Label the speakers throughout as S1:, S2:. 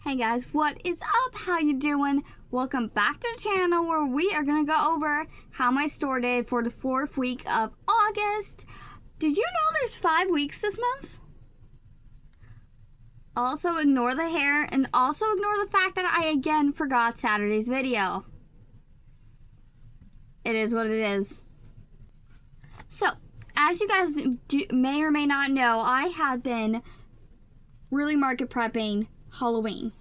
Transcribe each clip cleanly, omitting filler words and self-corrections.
S1: Hey guys, what is up? How you doing? Welcome back to the channel where we are going to go over how my store did for the 4th week of August. Did you know there's 5 weeks this month? Also ignore the hair and also ignore the fact that I again forgot Saturday's video. It is what it is. So, as you guys may or may not know, I have been really market prepping Halloween.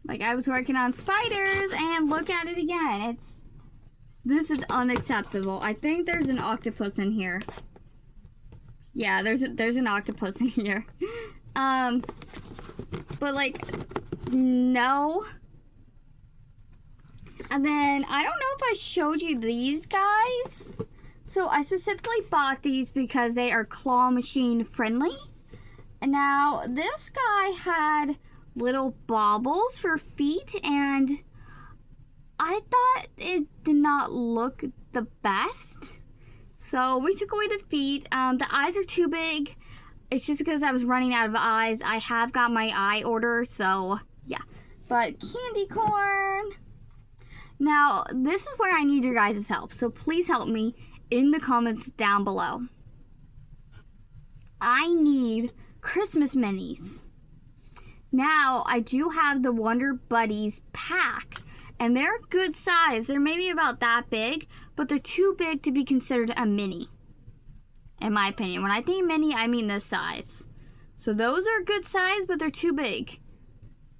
S1: Like, I was working on spiders and look at it again. This is unacceptable. I think there's an octopus in here. Yeah, there's an octopus in here. But like, no. And then I don't know if I showed you these guys. So I specifically bought these because they are claw machine friendly. And now this guy had little baubles for feet, and I thought it did not look the best. So we took away the feet. The eyes are too big. It's just because I was running out of eyes. I have got my eye order, so yeah. But candy corn. Now, this is where I need your guys' help. So please help me in the comments down below. I need Christmas minis. Now, I do have the Wonder Buddies pack, and they're good size. They're maybe about that big, but they're too big to be considered a mini, in my opinion. When I think mini, I mean this size. So those are good size, but they're too big.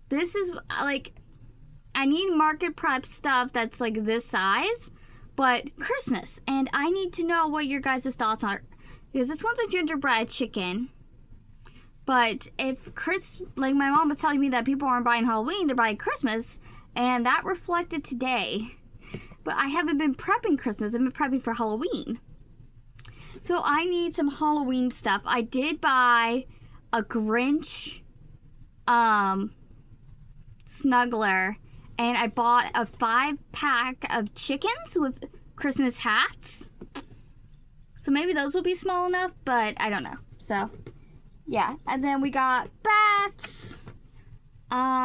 S1: This is, like, I need market prep stuff that's, like, this size, but Christmas. And I need to know what your guys' thoughts are, because this one's a gingerbread chicken. But if like my mom was telling me that people aren't buying Halloween, they're buying Christmas, and that reflected today. But I haven't been prepping Christmas, I've been prepping for Halloween. So I need some Halloween stuff. I did buy a Grinch snuggler, and I bought a 5-pack of chickens with Christmas hats. So maybe those will be small enough, but I don't know. So yeah, and then we got bats.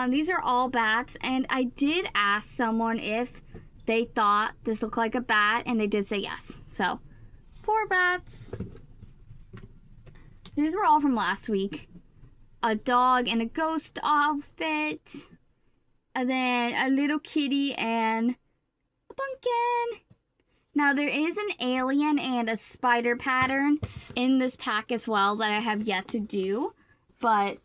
S1: These are all bats, and I did ask someone if they thought this looked like a bat, and they did say yes. So, 4 bats. These were all from last week. A dog and a ghost outfit. And then a little kitty and a pumpkin. Now, there is an alien and a spider pattern in this pack as well that I have yet to do. But,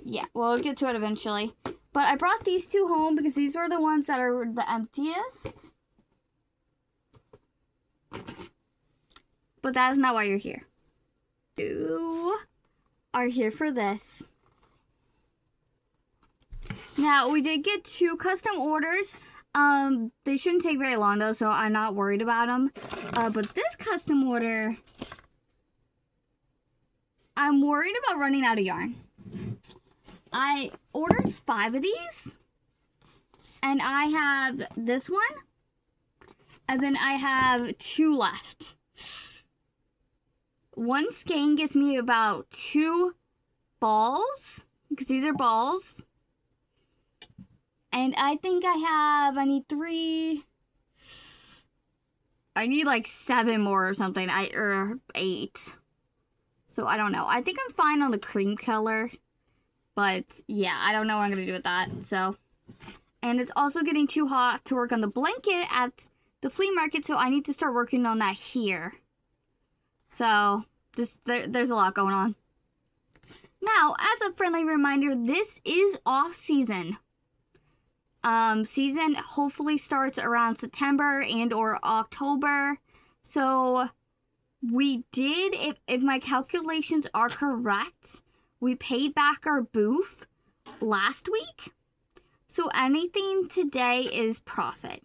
S1: yeah, we'll get to it eventually. But I brought these 2 home because these were the ones that are the emptiest. But that is not why you're here. You are here for this. Now, we did get 2 custom orders. They shouldn't take very long though, so I'm not worried about them. But this custom order, I'm worried about running out of yarn. I ordered 5 of these, and I have this one, and then I have 2 left. One skein gets me about 2 balls, because these are balls. And I think I need 3. I need like 7 more or something, or 8. So I don't know. I think I'm fine on the cream color. But yeah, I don't know what I'm going to do with that. So, and it's also getting too hot to work on the blanket at the flea market. So I need to start working on that here. So there's a lot going on. Now, as a friendly reminder, this is off season. Season hopefully starts around September and or October. So we did, if my calculations are correct, we paid back our booth last week. So anything today is profit.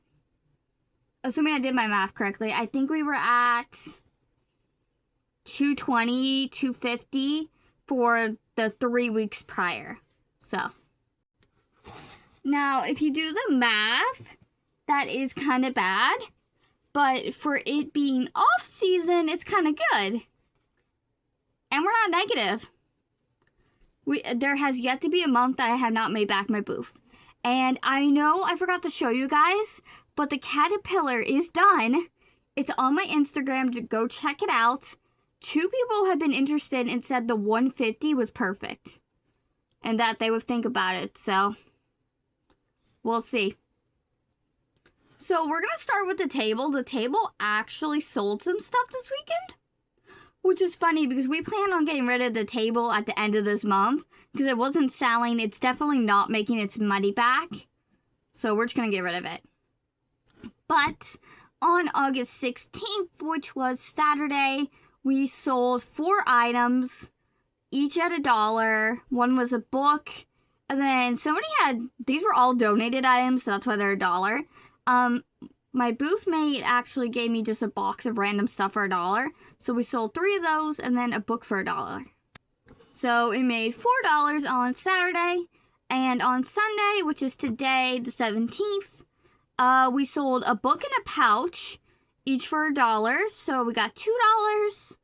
S1: Assuming I did my math correctly, I think we were at $220, $250 for the 3 weeks prior. So now, if you do the math, that is kind of bad. But for it being off season, it's kind of good. And we're not negative. There has yet to be a month that I have not made back my booth. And I know I forgot to show you guys, but the caterpillar is done. It's on my Instagram to go check it out. 2 people have been interested and said the 150 was perfect. And that they would think about it, so we'll see. So we're going to start with the table. The table actually sold some stuff this weekend, which is funny because we plan on getting rid of the table at the end of this month because it wasn't selling. It's definitely not making its money back. So we're just going to get rid of it. But on August 16th, which was Saturday, we sold 4 items, each at $1. One was a book, and then somebody these were all donated items, so that's why they're $1. My booth mate actually gave me just a box of random stuff for $1. So we sold 3 of those, and then a book for $1. So it made $4 on Saturday, and on Sunday, which is today, the 17th, we sold a book and a pouch, each for $1. So we got $2.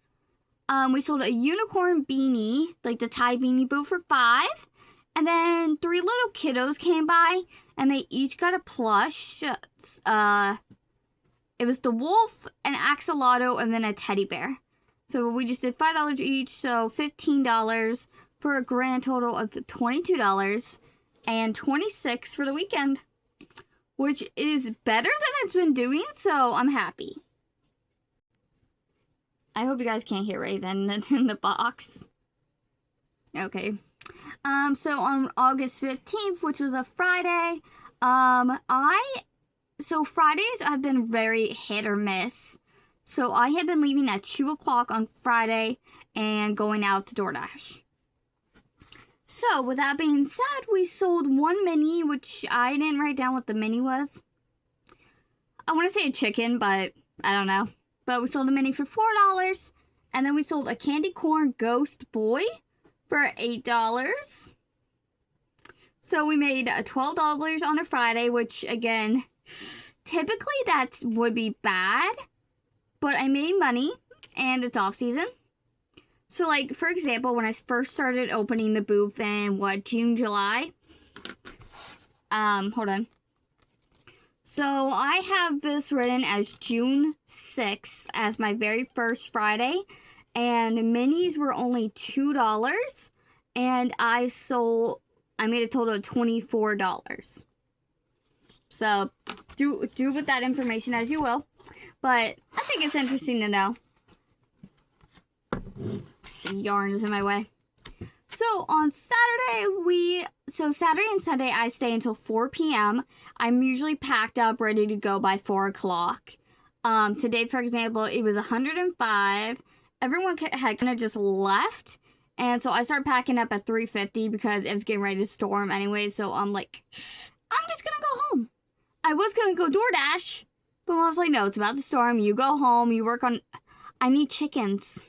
S1: We sold a unicorn beanie, like the Thai beanie boot, for $5. And then 3 little kiddos came by, and they each got a plush. It was the wolf, an axolotl, and then a teddy bear. So we just did $5 each, so $15 for a grand total of $22 and $26 for the weekend, which is better than it's been doing, so I'm happy. I hope you guys can't hear Raven in the box. Okay. So on August 15th, which was a Friday, so Fridays I've been very hit or miss. So I have been leaving at 2 o'clock on Friday and going out to DoorDash. So with that being said, we sold 1 mini, which I didn't write down what the mini was. I want to say a chicken, but I don't know. But we sold a mini for $4. And then we sold a candy corn ghost boy for $8. So we made $12 on a Friday, which again, typically that would be bad. But I made money and it's off season. So like, for example, when I first started opening the booth in June, July. Hold on. So I have this written as June 6th as my very first Friday, and minis were only $2, and I made a total of $24. So do with that information as you will, but I think it's interesting to know. The yarn is in my way. So on Saturday, Saturday and Sunday, I stay until 4 p.m. I'm usually packed up, ready to go by 4 o'clock. Today, for example, it was 105. Everyone had kind of just left. And so I started packing up at 3:50 because it was getting ready to storm anyway. So I'm like, I'm just going to go home. I was going to go DoorDash. But I was like, no, it's about to storm. You go home. You work on... I need chickens.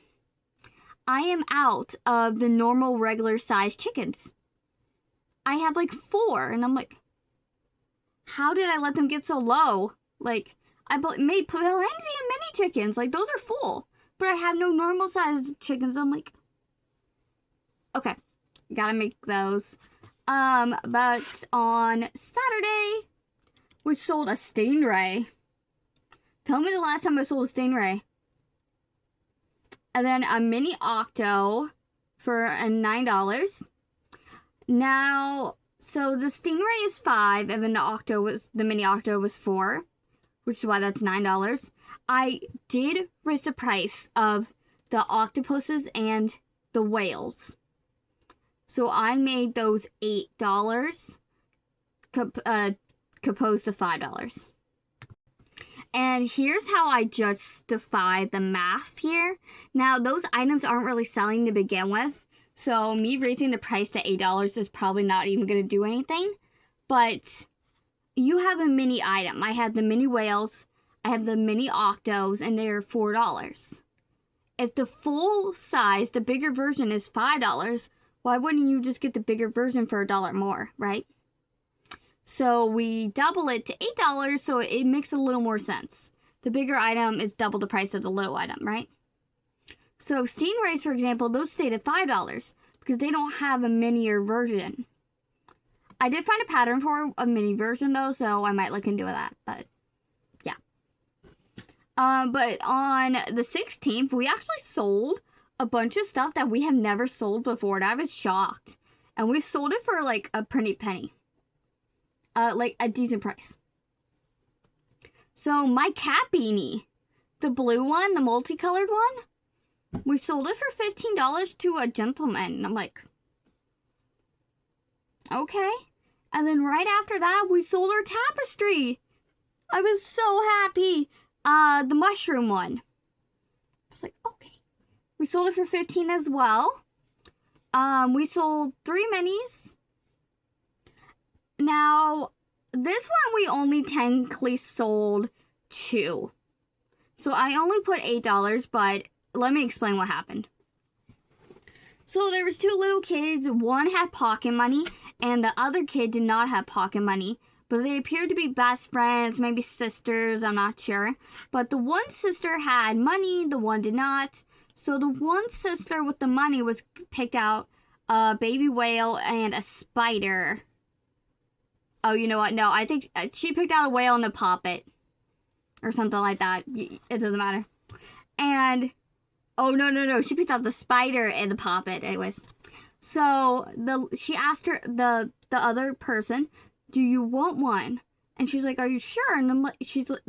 S1: I am out of the normal, regular size chickens. I have like 4, and I'm like, how did I let them get so low? Like, I made plenty of mini chickens. Like, those are full. But I have no normal size chickens. I'm like, okay, gotta make those. But on Saturday, we sold a stingray. Tell me the last time I sold a stingray. And then a mini octo for $9. Now, so the stingray is $5, and then the mini octo was $4, which is why that's $9. I did raise the price of the octopuses and the whales. So I made those $8 composed to $5. And here's how I justify the math here. Now, those items aren't really selling to begin with. So me raising the price to $8 is probably not even going to do anything. But you have a mini item. I have the mini whales. I have the mini octos, and they're $4. If the full size, the bigger version is $5, why wouldn't you just get the bigger version for $1 more, right? So we double it to $8, so it makes a little more sense. The bigger item is double the price of the little item, right? So stingrays, for example, those stayed at $5 because they don't have a minier version. I did find a pattern for a mini version though, so I might look into that, but yeah. But on the 16th, we actually sold a bunch of stuff that we have never sold before, and I was shocked. And we sold it for like a pretty penny. Like a decent price. So my cat beanie, the blue one, the multicolored one, we sold it for $15 to a gentleman. And I'm like, okay. And then right after that, we sold our tapestry. I was so happy. The mushroom one. I was like, okay. We sold it for $15 as well. We sold 3 minis. Now, this one we only technically sold 2. So I only put $8, but let me explain what happened. So there was 2 little kids. One had pocket money, and the other kid did not have pocket money. But they appeared to be best friends, maybe sisters, I'm not sure. But the one sister had money, the one did not. So the one sister with the money was picked out a baby whale and a spider. Oh, you know what? No, I think she picked out a whale and a poppet. Or something like that. It doesn't matter. And, oh, no. She picked out the spider and the poppet. Anyways. So, she asked her, the other person, do you want one? And she's like, are you sure? And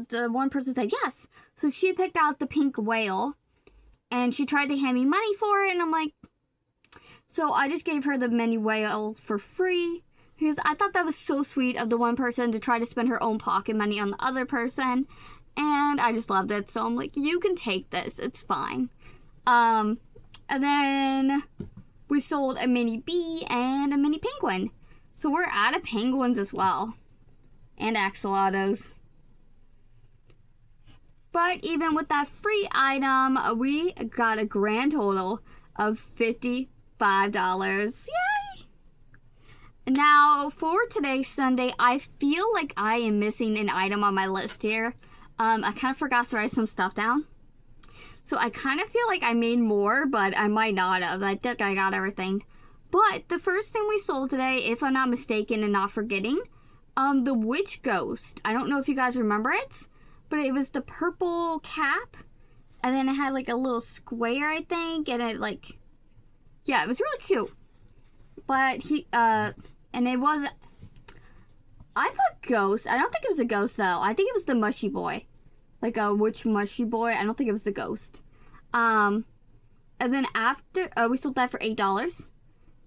S1: the one person said yes. So she picked out the pink whale. And she tried to hand me money for it. And I'm like, so I just gave her the mini whale for free. Because I thought that was so sweet of the one person to try to spend her own pocket money on the other person. And I just loved it. So I'm like, you can take this. It's fine. And then we sold a mini bee and a mini penguin. So we're out of penguins as well. And axolotls. But even with that free item, we got a grand total of $55. Yay! Now, for today, Sunday, I feel like I am missing an item on my list here. I kind of forgot to write some stuff down. So I kind of feel like I made more, but I might not have. I think I got everything. But the first thing we sold today, if I'm not mistaken and not forgetting, the witch ghost. I don't know if you guys remember it, but it was the purple cap. And then it had like a little square, I think. And it like, yeah, it was really cute. But and it was, I put ghost. I don't think it was a ghost though. I think it was the mushy boy. Like a witch mushy boy. I don't think it was the ghost. And then after, we sold that for $8.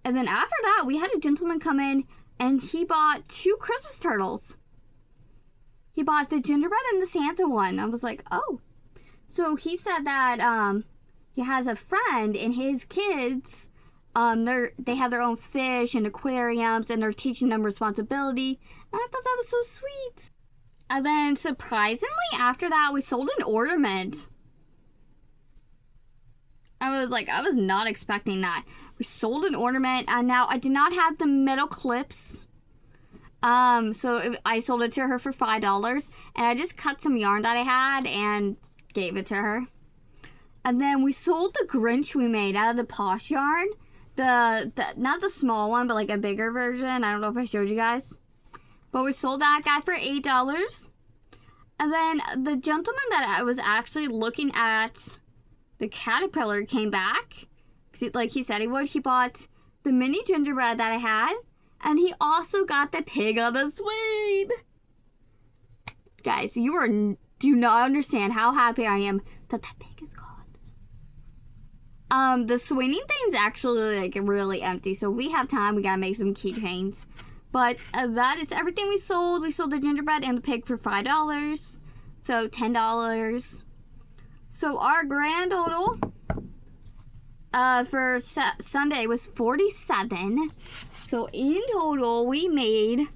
S1: And then after that, we had a gentleman come in and he bought 2 Christmas turtles. He bought the gingerbread and the Santa one. I was like, oh. So he said that he has a friend and his kids, they have their own fish and aquariums and they're teaching them responsibility. And I thought that was so sweet. And then surprisingly, after that, we sold an ornament. I was not expecting that. We sold an ornament, and now I did not have the metal clips. I sold it to her for $5, and I just cut some yarn that I had and gave it to her. And then we sold the Grinch we made out of the Posh yarn. Not the small one, but like a bigger version. I don't know if I showed you guys. But we sold that guy for $8. And then the gentleman that I was actually looking at, the caterpillar, came back. Like he said he would. He bought the mini gingerbread that I had. And he also got the pig on the swing. Guys, do not understand how happy I am that pig is gone. The swinging thing's actually like really empty. So we have time. We gotta make some keychains. But that is everything we sold. We sold the gingerbread and the pig for $5. So $10. So our grand total for Sunday was $47. So in total, we made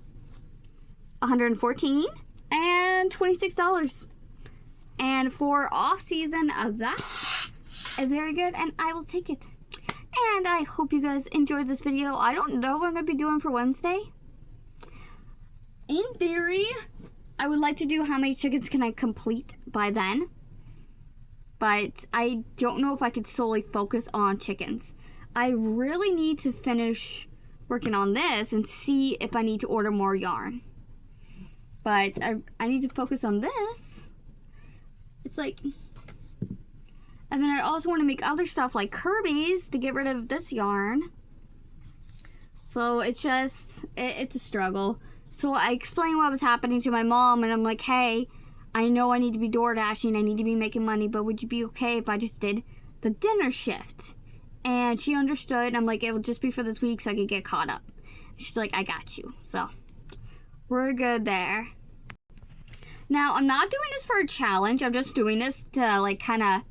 S1: $114 and $26. And for off season, that is very good, and I will take it. And I hope you guys enjoyed this video. I don't know what I'm going to be doing for Wednesday. In theory, I would like to do how many chickens can I complete by then. But I don't know if I could solely focus on chickens. I really need to finish working on this and see if I need to order more yarn. But I need to focus on this. It's like... And then I also want to make other stuff like Kirby's to get rid of this yarn. So it's just, it's a struggle. So I explained what was happening to my mom, and I'm like, hey, I know I need to be door dashing, I need to be making money, but would you be okay if I just did the dinner shift? And she understood, and I'm like, it will just be for this week so I could get caught up. She's like, I got you. So we're good there. Now, I'm not doing this for a challenge. I'm just doing this to like kind of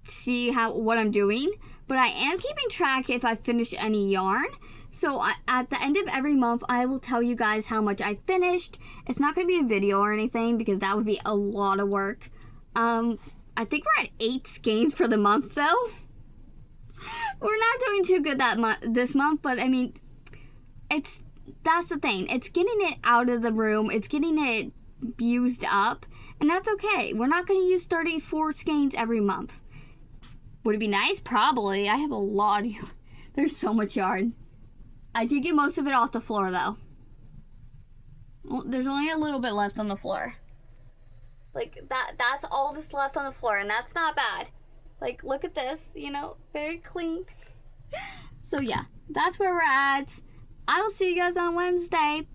S1: see what I'm doing, but I am keeping track if I finish any yarn. So at the end of every month, I will tell you guys how much I finished. It's not going to be a video or anything because that would be a lot of work. I think we're at 8 skeins for the month though. We're not doing too good this month, but I mean, that's the thing. It's getting it out of the room. It's getting it used up, and that's okay. We're not going to use 34 skeins every month. Would it be nice? Probably. I have a lot of... There's so much yarn. I did get most of it off the floor, though. Well, there's only a little bit left on the floor. Like, that's all that's left on the floor, and that's not bad. Like, look at this, you know, very clean. So, yeah, that's where we're at. I will see you guys on Wednesday.